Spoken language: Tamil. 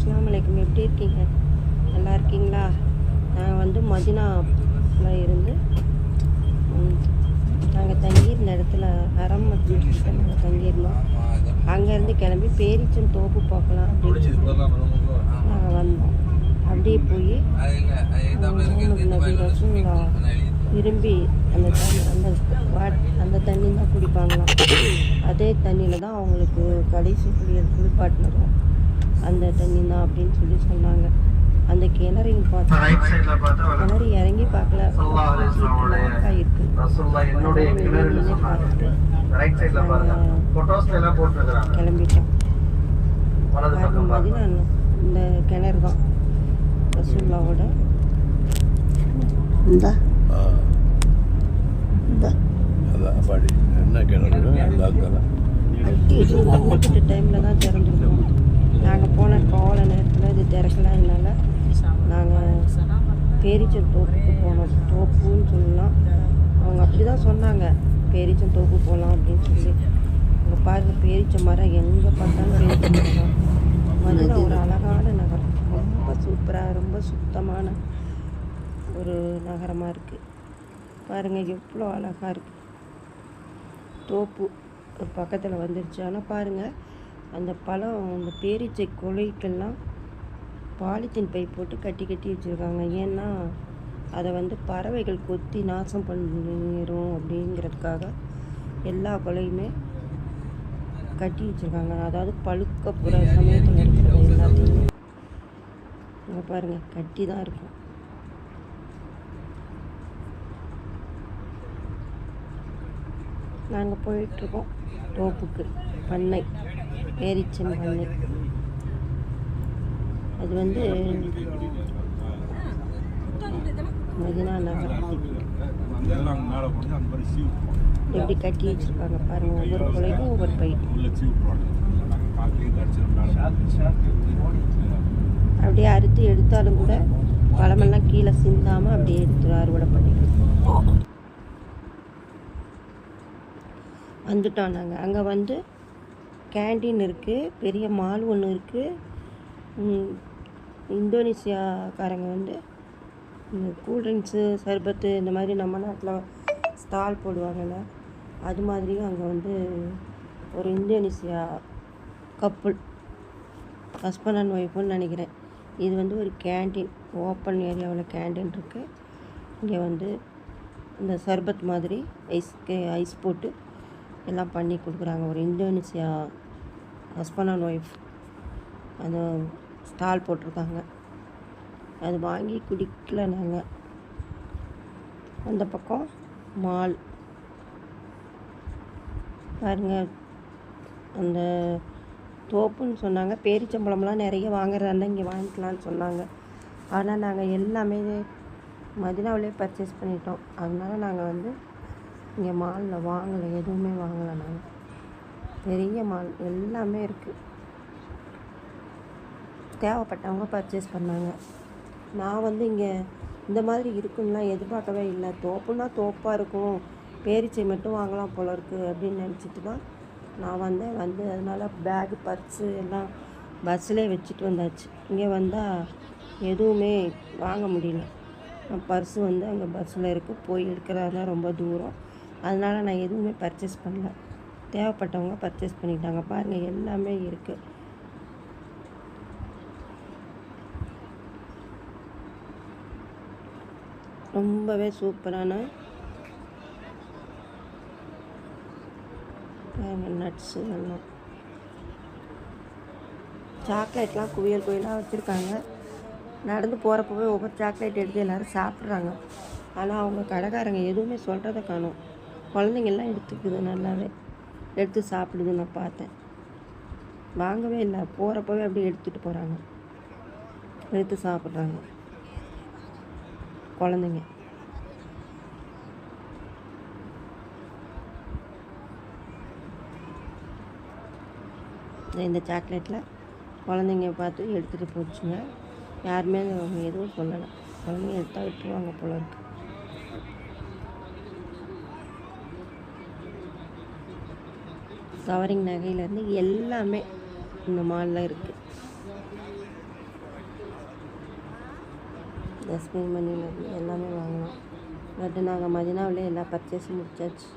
அஸ்ஸலாமு அலைக்கும். எப்படி இருக்கீங்க? நல்லா இருக்கீங்களா? நான் வந்து மதினாவில் இருந்து நாங்கள் தங்கியிருந்த இடத்துல ஹரம் மஸ்ஜித்கிட்ட நாங்கள் தங்கியிருந்தோம். அங்கேருந்து கிளம்பி பேரிச்சம் தோப்பு பார்க்கலாம் அப்படின்னு சொல்லி நாங்கள் வந்தோம். அப்படியே போய் முகமது நபி ரசூலுல்லா விரும்பி அந்த தண்ணி தான் குடிப்பாங்களாம். அதே தண்ணியில் தான் அவங்களுக்கு கடைசி குளிப்பாட்டினதும் அந்த தண்ணி தான் அப்படின்னு சொல்லி சொன்னாங்க. அந்த கிணறையும் கிணறு இறங்கி பார்க்கல, இருக்கு. கிளம்பிட்டோம். மதினா இந்த கிணறு தான் ரசூலுல்லாவோட. இந்த குறிப்பிட்ட டைமில் தான் திறந்துருக்கோம். நாங்கள் போன கால நேரத்தில் இது திறக்கலாதனால நாங்கள் பேரிச்சம் தோப்புக்கு போனோம். தோப்புன்னு சொல்லலாம், அவங்க அப்படி தான் சொன்னாங்க, பேரிச்சம் தோப்பு போகலாம் அப்படின்னு சொல்லி. அங்கே பாருங்கள், பேரிச்ச மரம் எங்கே பார்த்தாலும் பேரிச்ச மரம். மதுரை ஒரு அழகான நகரம், ரொம்ப சூப்பராக, ரொம்ப சுத்தமான ஒரு நகரமாக இருக்குது. பாருங்கள் எவ்வளோ அழகாக இருக்குது. தோப்பு ஒரு பக்கத்தில் வந்துருச்சு. ஆனால் பாருங்கள், அந்த பழம், அந்த பேரீச்சை கொலைக்கெல்லாம் பாலித்தீன் பை போட்டு கட்டி கட்டி வச்சுருக்காங்க. ஏன்னா அதை வந்து பறவைகள் கொத்தி நாசம் பண்ணிடும் அப்படிங்கிறதுக்காக எல்லா கொலையுமே கட்டி வச்சுருக்காங்க. அதாவது பழுக்க புற சமயத்தில் இருக்கிறது எல்லாத்தையுமே இங்கே பாருங்கள் கட்டி தான் இருக்கும். நாங்கள் போயிட்டுருக்கோம் தோப்புக்கு. பண்ணை, பேரிச்சம் பண்ணை. அது வந்து மதினா நகரம். எப்படி கட்டி வச்சுருக்காங்க பாருங்கள், ஒவ்வொரு கொலைக்கும் ஒவ்வொரு பை. அப்படியே அறுத்து எடுத்தாலும் கூட பழமெல்லாம் கீழே சிந்தாமல் அப்படியே எடுத்து அறுவடை பண்ணிக்கலாம். வந்துட்டோம் நாங்கள். அங்கே வந்து கேண்டீன் இருக்குது, பெரிய மால் ஒன்று இருக்குது. இந்தோனேசியாக்காரங்க வந்து கூல்ட்ரிங்க்ஸு, சர்பத்து இந்த மாதிரி நம்ம நாட்டில் ஸ்டால் போடுவாங்கள்ல, அது மாதிரியும் அங்கே வந்து ஒரு இந்தோனேசியா கப்புள், ஹஸ்பண்ட் அண்ட் ஒய்ஃபுன்னு நினைக்கிறேன். இது வந்து ஒரு கேண்டீன், ஓப்பன் ஏரியாவில் கேண்டீன் இருக்குது. இங்கே வந்து இந்த சர்பத் மாதிரி ஐஸ் போட்டு எல்லாம் பண்ணி கொடுக்குறாங்க. ஒரு இந்தோனேசியா ஹஸ்பண்ட் அண்ட் ஒய்ஃப் அது ஸ்டால் போட்டிருக்காங்க. அது வாங்கி குடிக்கல நாங்கள். அந்த பக்கம் மால் பாருங்கள். அந்த தோப்புன்னு சொன்னாங்க. பேரிச்சம்பழம்லாம் நிறைய வாங்குறதா இங்கே வாங்கிக்கலான்னு சொன்னாங்க. ஆனால் நாங்கள் எல்லாமே மதினாவிலே பர்ச்சேஸ் பண்ணிட்டோம். அதனால நாங்கள் வந்து இங்கே மாலில் வாங்கலை, எதுவுமே வாங்கலை. நாங்கள் பெரிய மால் எல்லாமே இருக்குது. தேவைப்பட்டவங்க பர்ச்சேஸ் பண்ணாங்க. நான் வந்து இங்கே இந்த மாதிரி இருக்குன்னா எதிர்பார்க்கவே இல்லை. தோப்புன்னா தோப்பாக இருக்கும், பேரிச்சை மட்டும் வாங்கலாம் போல இருக்குது அப்படின்னு நினச்சிட்டு தான் நான் வந்தேன். அதனால் பேகு, பர்ஸு எல்லாம் பஸ்ஸில் வச்சுட்டு வந்தாச்சு. இங்கே வந்தால் எதுவுமே வாங்க முடியல. பர்ஸு வந்து அங்கே பஸ்ஸில் இருக்குது, போய் எடுக்கிறதா ரொம்ப தூரம். அதனால் நான் எதுவுமே பர்ச்சேஸ் பண்ணல. தேவைப்பட்டவங்க பர்ச்சேஸ் பண்ணிட்டாங்க. பாருங்கள் எல்லாமே இருக்குது. ரொம்பவே சூப்பரான நட்ஸு எல்லாம், சாக்லேட்லாம் குவியலாக வச்சுருக்காங்க. நடந்து போகிறப்பவே ஒவ்வொரு சாக்லேட் எடுத்து எல்லோரும் சாப்பிட்றாங்க. ஆனால் அவங்க கடைக்காரங்க எதுவுமே சொல்கிறத காணும். குழந்தைங்கள்லாம் எடுத்துக்குது, நல்லாவே எடுத்து சாப்பிடுது. நான் பார்த்தேன், வாங்கவே இல்லை. போகிறப்பவே அப்படியே எடுத்துகிட்டு போகிறாங்க, எடுத்து சாப்பிட்றாங்க குழந்தைங்க. இந்த சாக்லேட்டில் குழந்தைங்க பார்த்து எடுத்துகிட்டு போச்சுங்க. யாருமே எதுவும் சொல்லலை. குழந்தைங்க எடுத்தால் விட்டுருவாங்க போல இருக்கு. கவரிங் நகையிலேருந்து எல்லாமே இந்த மாலில் இருக்குது. ஜஸ்மின் மணிலேருந்து எல்லாமே வாங்கினோம். பட் நாங்கள் மதினாவிலே எல்லா பர்ச்சேஸும் முடிச்சாச்சு.